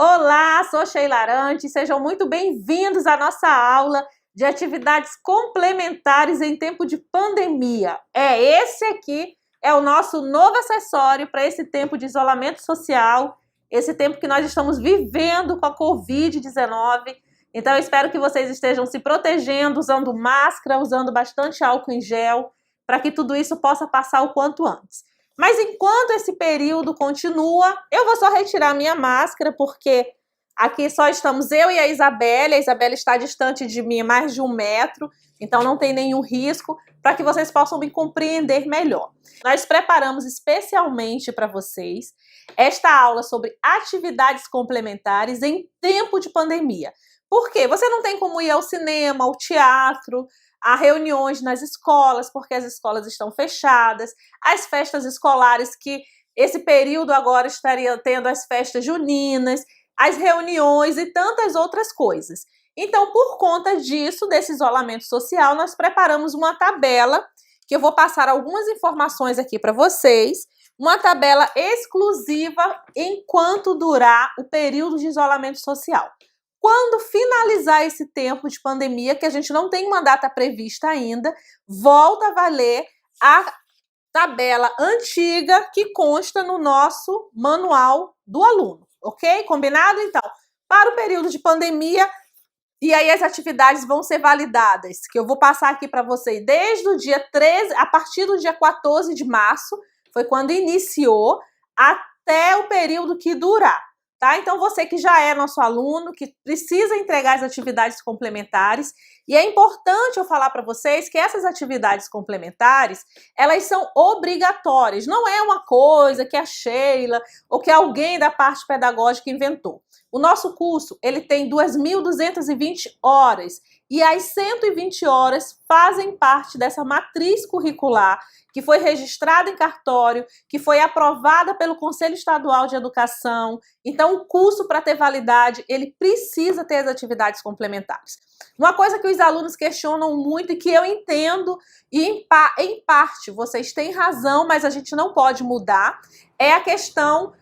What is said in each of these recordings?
Olá, sou Sheila Arantes, sejam muito bem-vindos à nossa aula de atividades complementares em tempo de pandemia. Esse aqui é o nosso novo acessório para esse tempo de isolamento social, esse tempo que nós estamos vivendo com a Covid-19. Então, eu espero que vocês estejam se protegendo, usando máscara, usando bastante álcool em gel, para que tudo isso possa passar o quanto antes. Mas enquanto esse período continua, eu vou só retirar minha máscara, porque aqui só estamos eu e a Isabelle está distante de mim mais de 1 metro, então não tem nenhum risco, para que vocês possam me compreender melhor. Nós preparamos especialmente para vocês esta aula sobre atividades complementares em tempo de pandemia. Por quê? Você não tem como ir ao cinema, ao teatro, a reuniões nas escolas, porque as escolas estão fechadas, as festas escolares, que esse período agora estaria tendo as festas juninas, as reuniões e tantas outras coisas. Então, por conta disso, desse isolamento social, nós preparamos uma tabela, que eu vou passar algumas informações aqui para vocês, uma tabela exclusiva enquanto durar o período de isolamento social. Quando finalizar esse tempo de pandemia, que a gente não tem uma data prevista ainda, volta a valer a tabela antiga que consta no nosso manual do aluno, ok? Combinado? Então, para o período de pandemia, e aí as atividades vão ser validadas, que eu vou passar aqui para vocês desde o dia 13, a partir do dia 14 de março, foi quando iniciou, até o período que durar. Tá? Então, você que já é nosso aluno, que precisa entregar as atividades complementares, e é importante eu falar para vocês que essas atividades complementares, elas são obrigatórias, não é uma coisa que a Sheila ou que alguém da parte pedagógica inventou. O nosso curso, ele tem 2.220 horas, e as 120 horas fazem parte dessa matriz curricular que foi registrada em cartório, que foi aprovada pelo Conselho Estadual de Educação. Então, o curso, para ter validade, ele precisa ter as atividades complementares. Uma coisa que os alunos questionam muito e que eu entendo, e em parte vocês têm razão, mas a gente não pode mudar, é a questão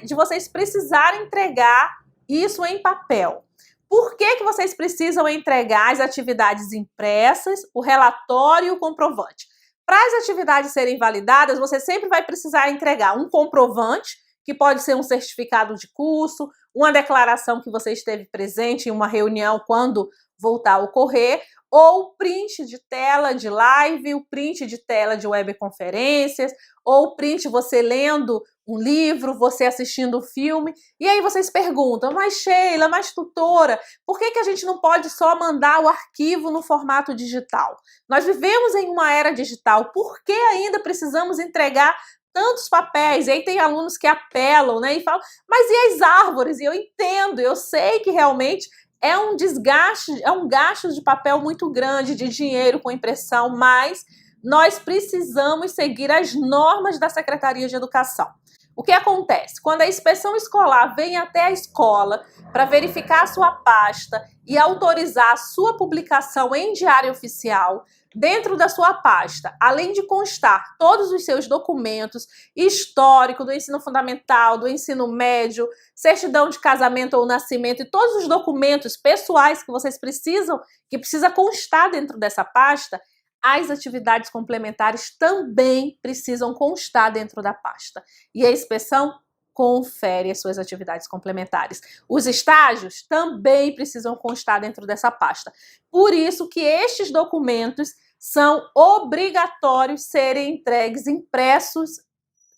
de vocês precisarem entregar isso em papel. Por que vocês precisam entregar as atividades impressas, o relatório e o comprovante? Para as atividades serem validadas, você sempre vai precisar entregar um comprovante, que pode ser um certificado de curso, uma declaração que você esteve presente em uma reunião quando voltar a ocorrer, ou print de tela de live, o print de tela de webconferências, ou print você lendo um livro, você assistindo um filme. E aí vocês perguntam, mas Sheila, mas tutora, por que a gente não pode só mandar o arquivo no formato digital? Nós vivemos em uma era digital, por que ainda precisamos entregar tantos papéis? E aí tem alunos que apelam, né, e falam, mas e as árvores? E eu entendo, eu sei que realmente é um desgaste, é um gasto de papel muito grande, de dinheiro com impressão, mas nós precisamos seguir as normas da Secretaria de Educação. O que acontece? Quando a inspeção escolar vem até a escola para verificar a sua pasta e autorizar a sua publicação em diário oficial, dentro da sua pasta, além de constar todos os seus documentos, histórico do ensino fundamental, do ensino médio, certidão de casamento ou nascimento e todos os documentos pessoais que vocês precisam, que precisa constar dentro dessa pasta, as atividades complementares também precisam constar dentro da pasta. E a inspeção confere as suas atividades complementares. Os estágios também precisam constar dentro dessa pasta. Por isso que estes documentos são obrigatórios serem entregues, impressos,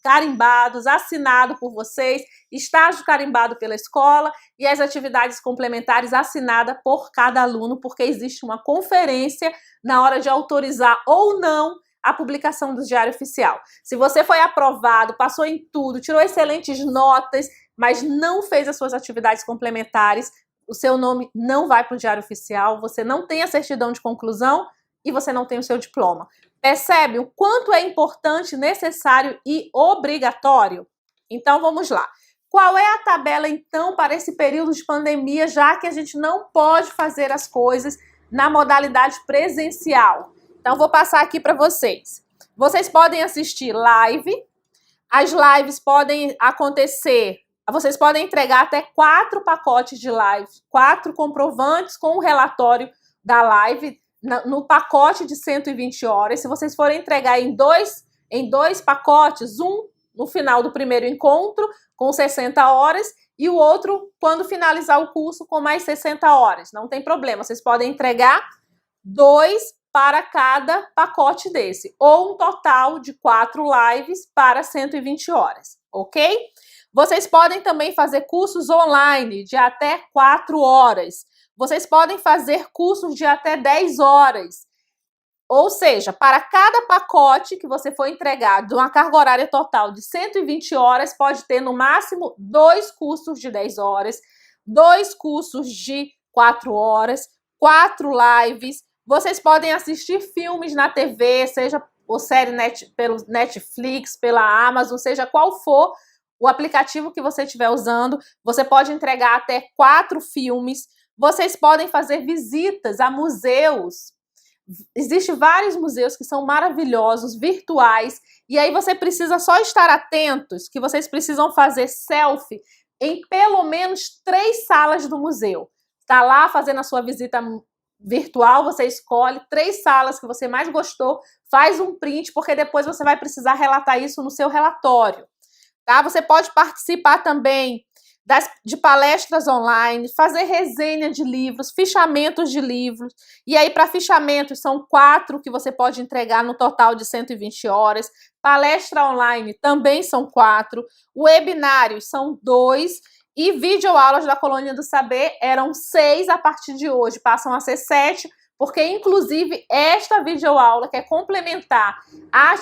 carimbados, assinado por vocês, estágio carimbado pela escola e as atividades complementares assinada por cada aluno, porque existe uma conferência na hora de autorizar ou não a publicação do Diário Oficial. Se você foi aprovado, passou em tudo, tirou excelentes notas, mas não fez as suas atividades complementares, o seu nome não vai para o Diário Oficial, você não tem a certidão de conclusão e você não tem o seu diploma. Percebe o quanto é importante, necessário e obrigatório? Então vamos lá. Qual é a tabela então para esse período de pandemia, já que a gente não pode fazer as coisas na modalidade presencial? Então vou passar aqui para vocês. Vocês podem assistir live, as lives podem acontecer vocês podem entregar até 4 pacotes de live, 4 comprovantes com o relatório da live no pacote de 120 horas. Se vocês forem entregar em dois pacotes, um no final do primeiro encontro com 60 horas e o outro quando finalizar o curso com mais 60 horas. Não tem problema, vocês podem entregar 2 para cada pacote desse, ou um total de 4 lives para 120 horas, ok? Vocês podem também fazer cursos online de até 4 horas. Vocês podem fazer cursos de até 10 horas. Ou seja, para cada pacote que você for entregar de uma carga horária total de 120 horas, pode ter no máximo 2 cursos de 10 horas, 2 cursos de 4 horas, 4 lives. Vocês podem assistir filmes na TV, seja por série pelo Netflix, pela Amazon, seja qual for o aplicativo que você estiver usando. Você pode entregar até 4 filmes. Vocês podem fazer visitas a museus. Existem vários museus que são maravilhosos, virtuais, e aí você precisa só estar atentos que vocês precisam fazer selfie em pelo menos 3 salas do museu. Tá lá fazendo a sua visita virtual, você escolhe 3 salas que você mais gostou, faz um print, porque depois você vai precisar relatar isso no seu relatório. Tá? Você pode participar também de palestras online, fazer resenha de livros, fichamento de livros. E aí, para fichámentos, são 4 que você pode entregar no total de 120 horas. Palestra online também são 4. Webinários são 2. E videoaulas da Colônia do Saber eram 6 a partir de hoje. Passam a ser 7, porque, inclusive, esta videoaula, que é complementar às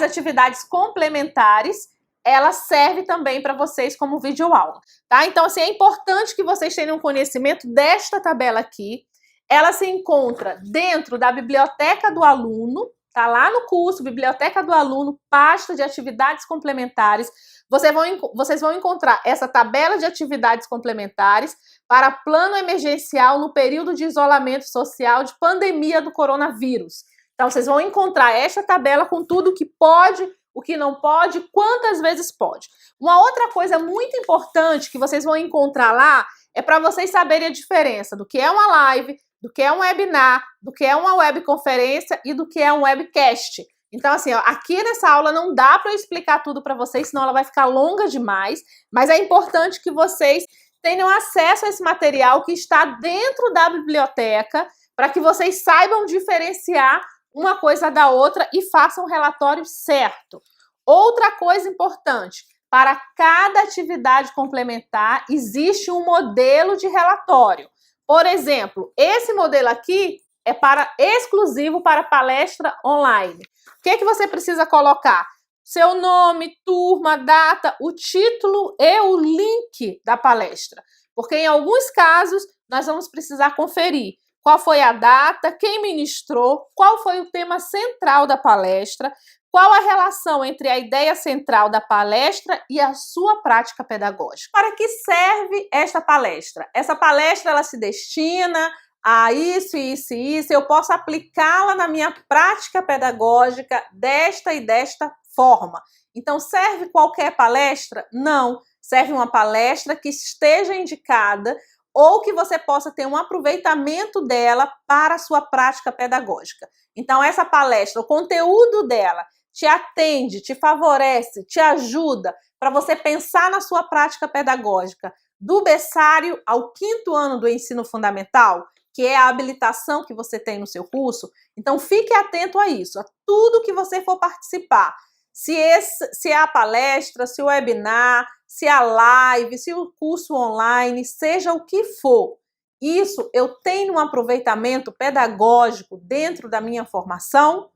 atividades complementares, ela serve também para vocês como videoaula, tá? Então, assim, é importante que vocês tenham conhecimento desta tabela aqui. Ela se encontra dentro da biblioteca do aluno, tá lá no curso, biblioteca do aluno, pasta de atividades complementares. Vocês vão encontrar essa tabela de atividades complementares para plano emergencial no período de isolamento social de pandemia do coronavírus. Então, vocês vão encontrar esta tabela com tudo o que pode, o que não pode, quantas vezes pode. Uma outra coisa muito importante que vocês vão encontrar lá é para vocês saberem a diferença do que é uma live, do que é um webinar, do que é uma webconferência e do que é um webcast. Então, assim, ó, aqui nessa aula não dá para eu explicar tudo para vocês, senão ela vai ficar longa demais, mas é importante que vocês tenham acesso a esse material que está dentro da biblioteca, para que vocês saibam diferenciar uma coisa da outra e façam um relatório certo. Outra coisa importante, para cada atividade complementar existe um modelo de relatório. Por exemplo, esse modelo aqui é exclusivo para palestra online. O que é que você precisa colocar? Seu nome, turma, data, o título e o link da palestra. Porque em alguns casos nós vamos precisar conferir qual foi a data, quem ministrou, qual foi o tema central da palestra, qual a relação entre a ideia central da palestra e a sua prática pedagógica. Para que serve esta palestra? Essa palestra ela se destina a isso, isso e isso. Eu posso aplicá-la na minha prática pedagógica desta e desta forma. Então, serve qualquer palestra? Não. Serve uma palestra que esteja indicada ou que você possa ter um aproveitamento dela para a sua prática pedagógica. Então, essa palestra, o conteúdo dela te atende, te favorece, te ajuda para você pensar na sua prática pedagógica do berçário ao 5º ano do ensino fundamental, que é a habilitação que você tem no seu curso. Então, fique atento a isso, a tudo que você for participar. Se é a palestra, se o webinar, se a live, se o curso online, seja o que for. Isso eu tenho um aproveitamento pedagógico dentro da minha formação.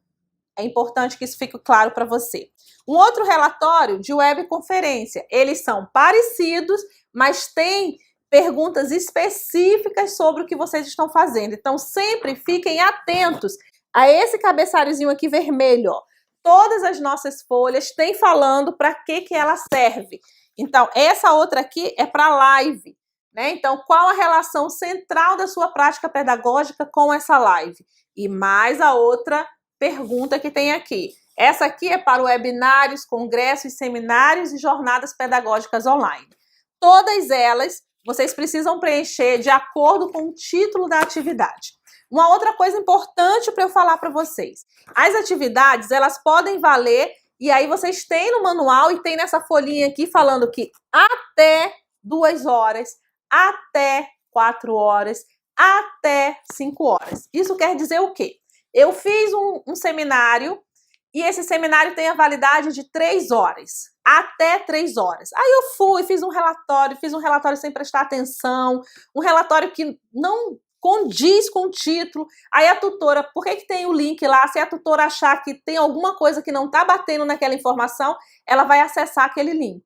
É importante que isso fique claro para você. Um outro relatório de webconferência. Eles são parecidos, mas têm perguntas específicas sobre o que vocês estão fazendo. Então, sempre fiquem atentos a esse cabeçalhozinho aqui vermelho, ó. Todas as nossas folhas têm falando para que ela serve. Então, essa outra aqui é para live, né? Então, qual a relação central da sua prática pedagógica com essa live? E mais a outra pergunta que tem aqui. Essa aqui é para webinários, congressos, seminários e jornadas pedagógicas online. Todas elas vocês precisam preencher de acordo com o título da atividade. Uma outra coisa importante para eu falar para vocês. As atividades, elas podem valer, e aí vocês têm no manual e tem nessa folhinha aqui falando que até 2 horas, até 4 horas, até 5 horas. Isso quer dizer o quê? Eu fiz um seminário e esse seminário tem a validade de 3 horas, até 3 horas. Aí eu fui, fiz um relatório sem prestar atenção, um relatório que não condiz com o título. Aí a tutora, por que tem o link lá? Se a tutora achar que tem alguma coisa que não está batendo naquela informação, ela vai acessar aquele link.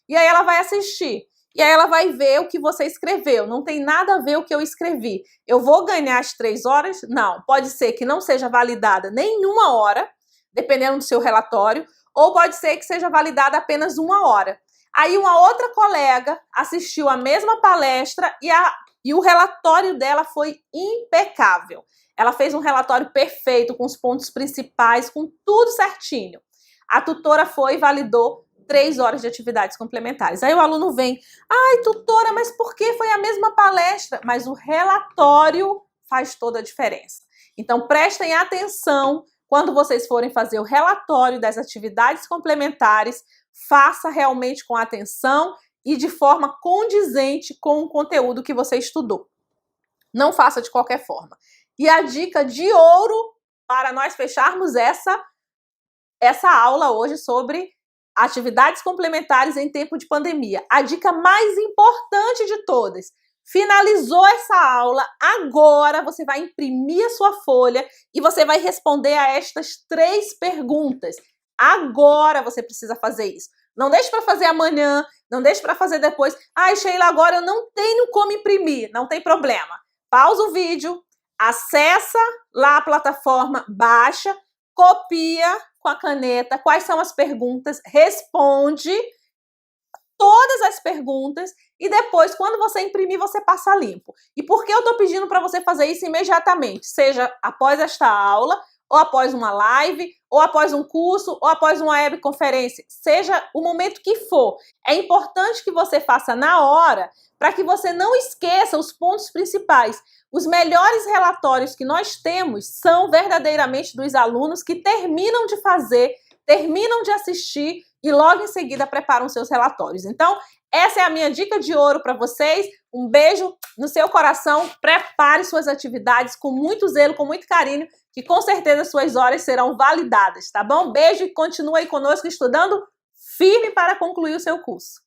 E aí ela vai assistir. E aí ela vai ver o que você escreveu. Não tem nada a ver o que eu escrevi. Eu vou ganhar as 3 horas? Não. Pode ser que não seja validada nenhuma hora, dependendo do seu relatório, ou pode ser que seja validada apenas 1 hora. Aí uma outra colega assistiu a mesma palestra e o relatório dela foi impecável. Ela fez um relatório perfeito, com os pontos principais, com tudo certinho. A tutora foi e validou 3 horas de atividades complementares. Aí o aluno vem, ai, tutora, mas por que foi a mesma palestra? Mas o relatório faz toda a diferença. Então prestem atenção quando vocês forem fazer o relatório das atividades complementares, faça realmente com atenção e de forma condizente com o conteúdo que você estudou. Não faça de qualquer forma. E a dica de ouro para nós fecharmos essa aula hoje sobre atividades complementares em tempo de pandemia. A dica mais importante de todas. Finalizou essa aula, agora você vai imprimir a sua folha e você vai responder a estas 3 perguntas. Agora você precisa fazer isso. Não deixe para fazer amanhã, não deixe para fazer depois. Ai, Sheila, agora eu não tenho como imprimir. Não tem problema. Pausa o vídeo, acessa lá a plataforma, baixa, copia com a caneta quais são as perguntas, responde todas as perguntas e depois, quando você imprimir, você passa limpo. E por que eu estou pedindo para você fazer isso imediatamente? Seja após esta aula, ou após uma live, ou após um curso, ou após uma webconferência, seja o momento que for. É importante que você faça na hora, para que você não esqueça os pontos principais. Os melhores relatórios que nós temos são verdadeiramente dos alunos que terminam de fazer, terminam de assistir e logo em seguida preparam seus relatórios. Então, essa é a minha dica de ouro para vocês. Um beijo no seu coração. Prepare suas atividades com muito zelo, com muito carinho, que com certeza suas horas serão validadas, tá bom? Beijo e continue aí conosco estudando firme para concluir o seu curso.